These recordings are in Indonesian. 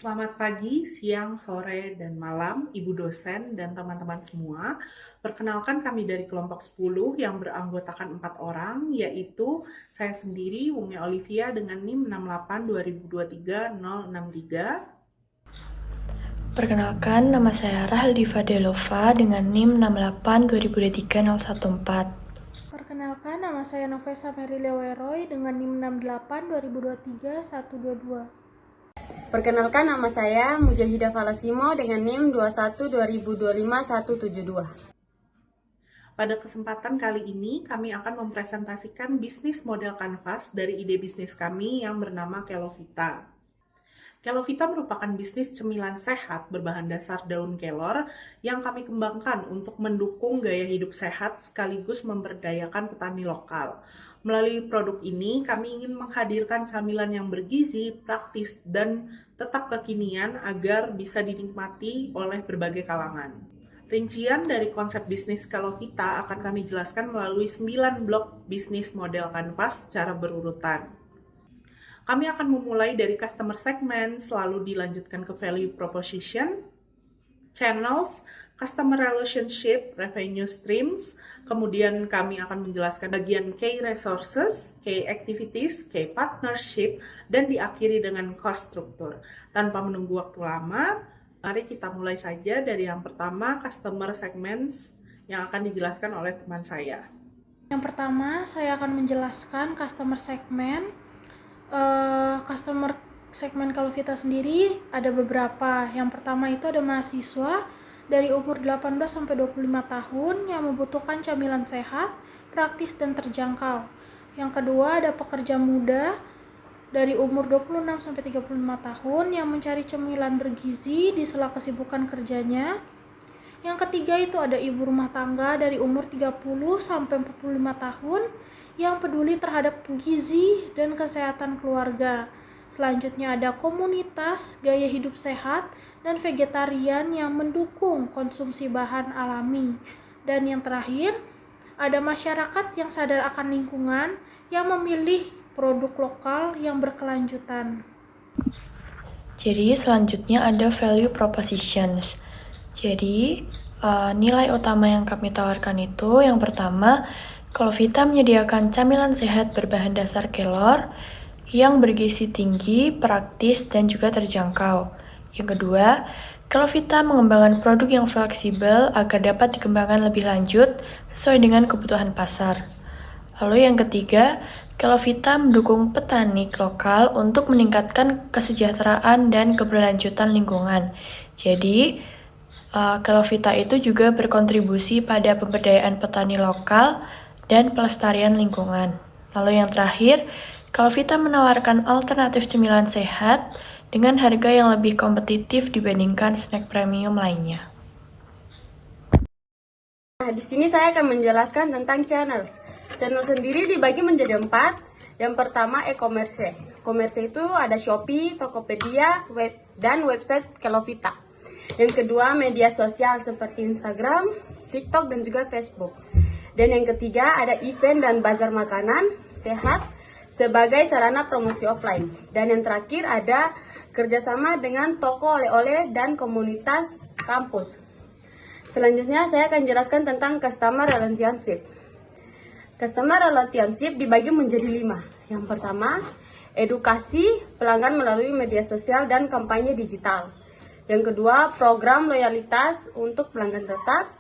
Selamat pagi, siang, sore, dan malam, Ibu dosen dan teman-teman semua. Perkenalkan kami dari kelompok 10 yang beranggotakan 4 orang, yaitu saya sendiri, Wungi Olivia dengan NIM 682023-063. Perkenalkan, nama saya Rahel Diva Delova dengan NIM 682023-014. Perkenalkan, nama saya Novesa Merilia Weroy dengan NIM 682023-122. Perkenalkan, nama saya Mujahidah Falasimo dengan NIM 21-2025-172. Pada kesempatan kali ini, kami akan mempresentasikan bisnis model kanvas dari ide bisnis kami yang bernama Kelovita. Kelovita merupakan bisnis cemilan sehat berbahan dasar daun kelor yang kami kembangkan untuk mendukung gaya hidup sehat sekaligus memberdayakan petani lokal. Melalui produk ini, kami ingin menghadirkan camilan yang bergizi, praktis, dan tetap kekinian agar bisa dinikmati oleh berbagai kalangan. Rincian dari konsep bisnis Kelovita akan kami jelaskan melalui 9 blok bisnis model kanvas secara berurutan. Kami akan memulai dari customer segment, selalu dilanjutkan ke value proposition, channels, customer relationship, revenue streams, kemudian kami akan menjelaskan bagian key resources, key activities, key partnership, dan diakhiri dengan cost structure. Tanpa menunggu waktu lama, mari kita mulai saja dari yang pertama, customer segments, yang akan dijelaskan oleh teman saya. Yang pertama, saya akan menjelaskan customer segment. Customer segmen Kelovita sendiri ada beberapa. Yang pertama itu ada mahasiswa dari umur 18-25 tahun yang membutuhkan camilan sehat, praktis, dan terjangkau. Yang kedua ada pekerja muda dari umur 26-35 tahun yang mencari cemilan bergizi di sela kesibukan kerjanya. Yang ketiga itu ada ibu rumah tangga dari umur 30-45 tahun yang peduli terhadap gizi dan kesehatan keluarga. Selanjutnya ada komunitas gaya hidup sehat dan vegetarian yang mendukung konsumsi bahan alami. Dan yang terakhir, ada masyarakat yang sadar akan lingkungan yang memilih produk lokal yang berkelanjutan. Jadi selanjutnya ada value propositions. Jadi nilai utama yang kami tawarkan itu yang pertama, Kelovita menyediakan camilan sehat berbahan dasar kelor yang bergizi tinggi, praktis, dan juga terjangkau. Yang kedua, Kelovita mengembangkan produk yang fleksibel agar dapat dikembangkan lebih lanjut sesuai dengan kebutuhan pasar. Lalu yang ketiga, Kelovita mendukung petani lokal untuk meningkatkan kesejahteraan dan keberlanjutan lingkungan. Jadi, Kelovita itu juga berkontribusi pada pemberdayaan petani lokal dan pelestarian lingkungan. Lalu yang terakhir, Kelovita menawarkan alternatif cemilan sehat dengan harga yang lebih kompetitif dibandingkan snack premium lainnya. Nah, di sini saya akan menjelaskan tentang channels. Channel sendiri dibagi menjadi 4. Yang pertama e-commerce. E-commerce itu ada Shopee, Tokopedia, web, dan website Kelovita. Yang kedua media sosial seperti Instagram, TikTok, dan juga Facebook. Dan yang ketiga ada event dan bazar makanan sehat sebagai sarana promosi offline. Dan yang terakhir ada kerjasama dengan toko oleh-oleh dan komunitas kampus. Selanjutnya saya akan jelaskan tentang customer relationship. Customer relationship dibagi menjadi 5. Yang pertama, edukasi pelanggan melalui media sosial dan kampanye digital. Yang kedua, program loyalitas untuk pelanggan tetap.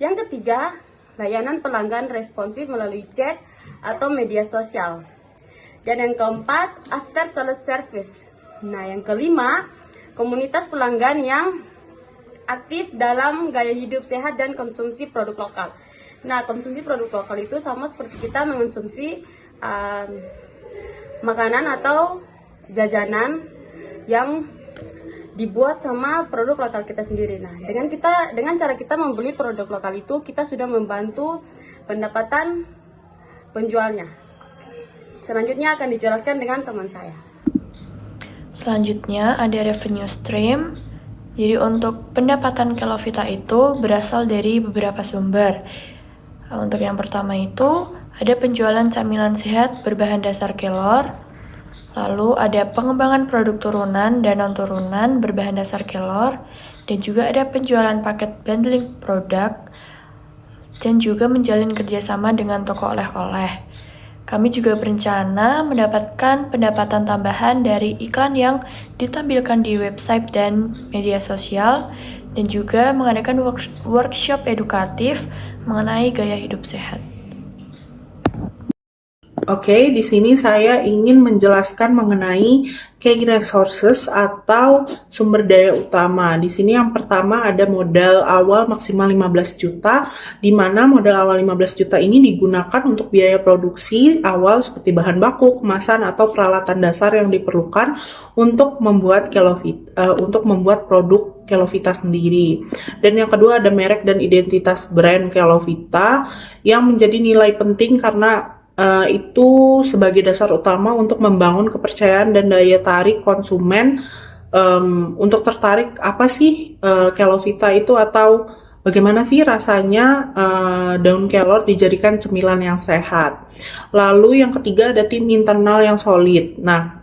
Yang ketiga, layanan pelanggan responsif melalui chat atau media sosial. Dan yang keempat, after sales service. Nah, yang kelima, komunitas pelanggan yang aktif dalam gaya hidup sehat dan konsumsi produk lokal. Nah, konsumsi produk lokal itu sama seperti kita mengonsumsi makanan atau jajanan yang dibuat sama produk lokal kita sendiri. Nah, dengan cara kita membeli produk lokal itu, kita sudah membantu pendapatan penjualnya. Selanjutnya akan dijelaskan dengan teman saya. Selanjutnya ada revenue stream. Jadi untuk pendapatan Kelovita itu berasal dari beberapa sumber. Untuk yang pertama itu ada penjualan camilan sehat berbahan dasar kelor. Lalu ada pengembangan produk turunan dan non-turunan berbahan dasar kelor, dan juga ada penjualan paket bundling produk, dan juga menjalin kerjasama dengan toko oleh-oleh. Kami juga berencana mendapatkan pendapatan tambahan dari iklan yang ditampilkan di website dan media sosial, dan juga mengadakan workshop edukatif mengenai gaya hidup sehat. Oke, di sini saya ingin menjelaskan mengenai key resources atau sumber daya utama. Di sini yang pertama ada modal awal maksimal 15 juta, di mana modal awal 15 juta ini digunakan untuk biaya produksi awal seperti bahan baku, kemasan, atau peralatan dasar yang diperlukan untuk membuat produk Kelovita sendiri. Dan yang kedua ada merek dan identitas brand Kelovita yang menjadi nilai penting karena itu sebagai dasar utama untuk membangun kepercayaan dan daya tarik konsumen untuk tertarik apa sih Kelovita itu, atau bagaimana sih rasanya daun kelor dijadikan cemilan yang sehat. Lalu yang ketiga ada tim internal yang solid. Nah,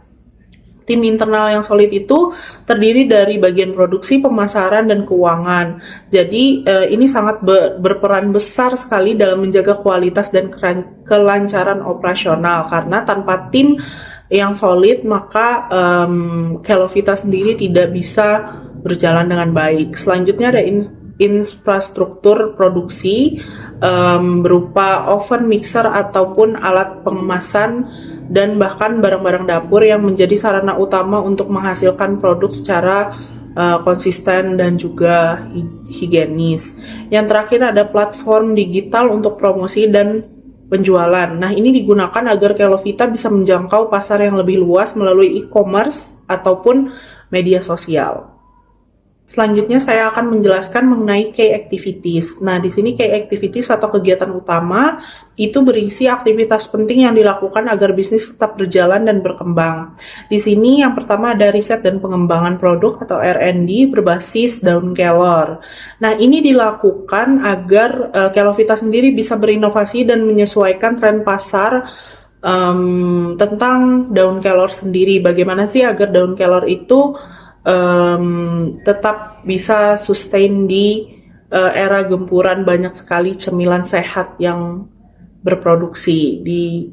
tim internal yang solid itu terdiri dari bagian produksi, pemasaran, dan keuangan. Jadi ini sangat berperan besar sekali dalam menjaga kualitas dan kelancaran operasional. Karena tanpa tim yang solid maka Kelovita sendiri tidak bisa berjalan dengan baik. Selanjutnya ada infrastruktur produksi berupa oven, mixer, ataupun alat pengemasan, dan bahkan barang-barang dapur yang menjadi sarana utama untuk menghasilkan produk secara konsisten dan juga higienis. Yang terakhir ada platform digital untuk promosi dan penjualan. Nah, ini digunakan agar Kelovita bisa menjangkau pasar yang lebih luas melalui e-commerce ataupun media sosial. Selanjutnya saya akan menjelaskan mengenai key activities. Nah, di sini key activities atau kegiatan utama itu berisi aktivitas penting yang dilakukan agar bisnis tetap berjalan dan berkembang. Di sini yang pertama ada riset dan pengembangan produk atau R&D berbasis daun kelor. Nah, ini dilakukan agar Kelovita sendiri bisa berinovasi dan menyesuaikan tren pasar tentang daun kelor sendiri. Bagaimana sih agar daun kelor itu tetap bisa sustain di era gempuran banyak sekali cemilan sehat yang berproduksi di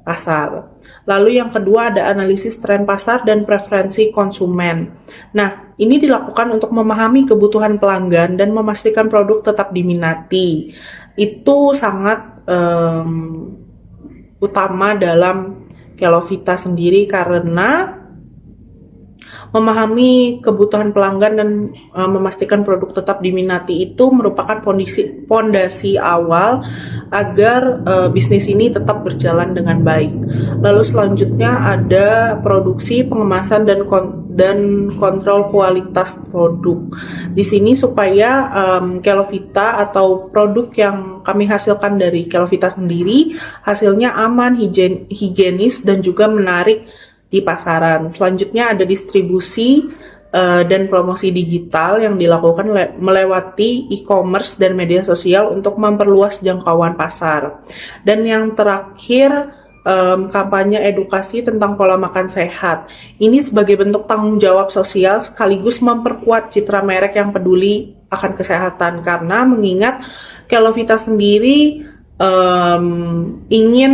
pasar. Lalu yang kedua ada analisis tren pasar dan preferensi konsumen. Nah, ini dilakukan untuk memahami kebutuhan pelanggan dan memastikan produk tetap diminati. Itu sangat utama dalam Kelovita sendiri karena memahami kebutuhan pelanggan dan memastikan produk tetap diminati itu merupakan pondasi awal agar bisnis ini tetap berjalan dengan baik. Lalu selanjutnya ada produksi, pengemasan, dan kontrol kualitas produk. Di sini supaya Kelovita atau produk yang kami hasilkan dari Kelovita sendiri hasilnya aman, higienis, dan juga menarik di pasaran. Selanjutnya ada distribusi dan promosi digital yang dilakukan melewati e-commerce dan media sosial untuk memperluas jangkauan pasar. Dan yang terakhir kampanye edukasi tentang pola makan sehat. Ini sebagai bentuk tanggung jawab sosial sekaligus memperkuat citra merek yang peduli akan kesehatan, karena mengingat Kelovita sendiri ingin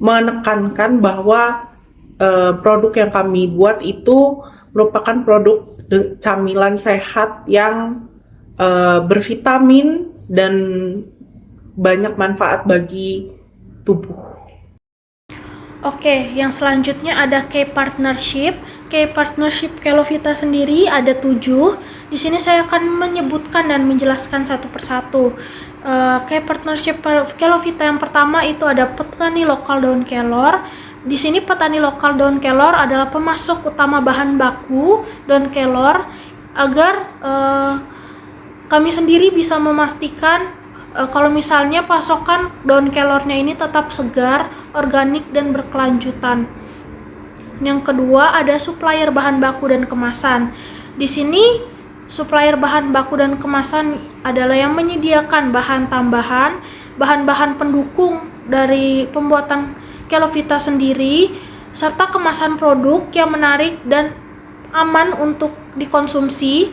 menekankan bahwa produk yang kami buat itu merupakan produk camilan sehat yang bervitamin dan banyak manfaat bagi tubuh. Oke, yang selanjutnya ada key partnership. Key partnership Kelovita sendiri ada 7. Di sini saya akan menyebutkan dan menjelaskan satu persatu. Key partnership Kelovita yang pertama itu ada petani lokal daun kelor. Di sini petani lokal daun kelor adalah pemasok utama bahan baku daun kelor agar kami sendiri bisa memastikan kalau misalnya pasokan daun kelornya ini tetap segar, organik, dan berkelanjutan. Yang kedua ada supplier bahan baku dan kemasan. Di sini supplier bahan baku dan kemasan adalah yang menyediakan bahan tambahan, bahan-bahan pendukung dari pembuatan Kelovita sendiri, serta kemasan produk yang menarik dan aman untuk dikonsumsi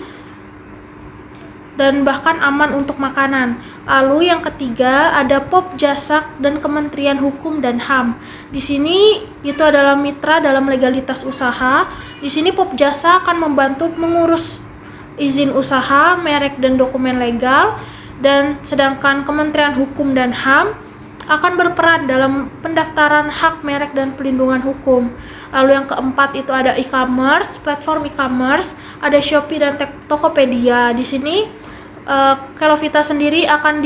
dan bahkan aman untuk makanan. Lalu yang ketiga ada Popjasak dan Kementerian Hukum dan HAM. Di sini itu adalah mitra dalam legalitas usaha. Di sini Popjasa akan membantu mengurus izin usaha, merek dan dokumen legal, dan sedangkan Kementerian Hukum dan HAM akan berperan dalam pendaftaran hak merek dan pelindungan hukum. Lalu yang keempat itu ada e-commerce, platform e-commerce, ada Shopee dan Tokopedia. Di sini Kelovita sendiri akan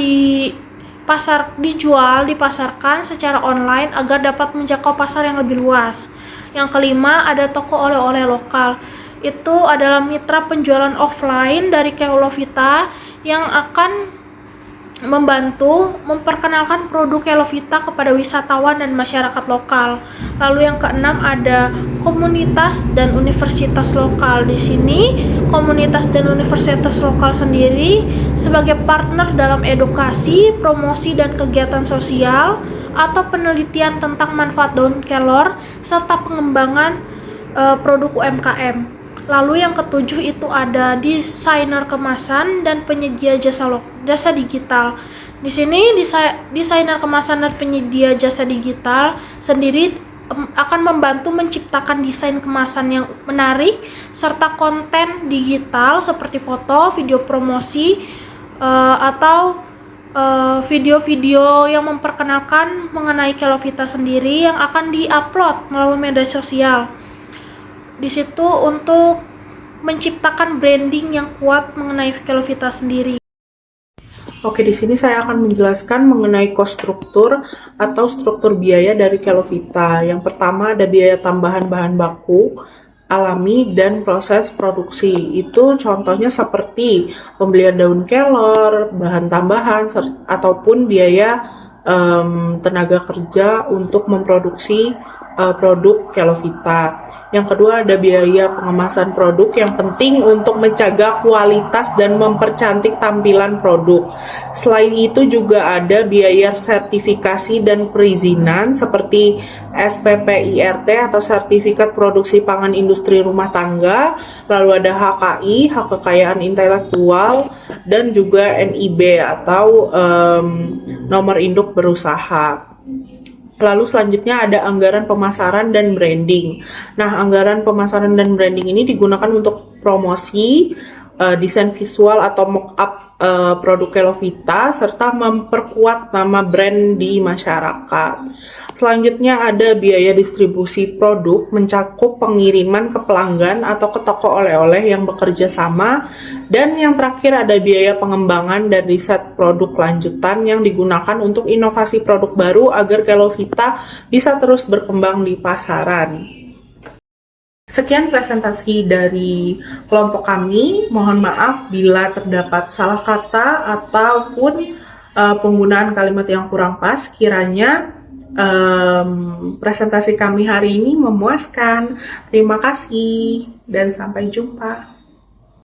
dipasarkan secara online agar dapat menjangkau pasar yang lebih luas. Yang kelima ada toko oleh-oleh lokal. Itu adalah mitra penjualan offline dari Kelovita yang akan membantu memperkenalkan produk Kelovita kepada wisatawan dan masyarakat lokal. Lalu yang keenam ada komunitas dan universitas lokal. Di sini komunitas dan universitas lokal sendiri sebagai partner dalam edukasi, promosi dan kegiatan sosial atau penelitian tentang manfaat daun kelor serta pengembangan produk UMKM. Lalu yang ketujuh itu ada desainer kemasan dan penyedia jasa digital. Di sini desainer kemasan dan penyedia jasa digital sendiri akan membantu menciptakan desain kemasan yang menarik serta konten digital seperti foto, video promosi atau video-video yang memperkenalkan mengenai Kelovita sendiri yang akan diupload melalui media sosial. Di situ untuk menciptakan branding yang kuat mengenai Kelovita sendiri. Oke, di sini saya akan menjelaskan mengenai cost struktur atau struktur biaya dari Kelovita. Yang pertama ada biaya tambahan bahan baku alami dan proses produksi. Itu contohnya seperti pembelian daun kelor, bahan tambahan, ataupun biaya tenaga kerja untuk memproduksi produk Kelovita. Yang kedua ada biaya pengemasan produk yang penting untuk menjaga kualitas dan mempercantik tampilan produk. Selain itu juga ada biaya sertifikasi dan perizinan seperti SPPIRT atau Sertifikat Produksi Pangan Industri Rumah Tangga, lalu ada HKI, Hak Kekayaan Intelektual, dan juga NIB atau nomor induk berusaha. Lalu selanjutnya ada anggaran pemasaran dan branding. Nah, anggaran pemasaran dan branding ini digunakan untuk promosi, desain visual atau mock-up produk Kelovita, serta memperkuat nama brand di masyarakat. Selanjutnya ada biaya distribusi produk mencakup pengiriman ke pelanggan atau ke toko oleh-oleh yang bekerja sama. Dan yang terakhir ada biaya pengembangan dan riset produk lanjutan yang digunakan untuk inovasi produk baru agar Kelovita bisa terus berkembang di pasaran. Sekian presentasi dari kelompok kami. Mohon maaf bila terdapat salah kata ataupun penggunaan kalimat yang kurang pas. Kiranya presentasi kami hari ini memuaskan. Terima kasih dan sampai jumpa.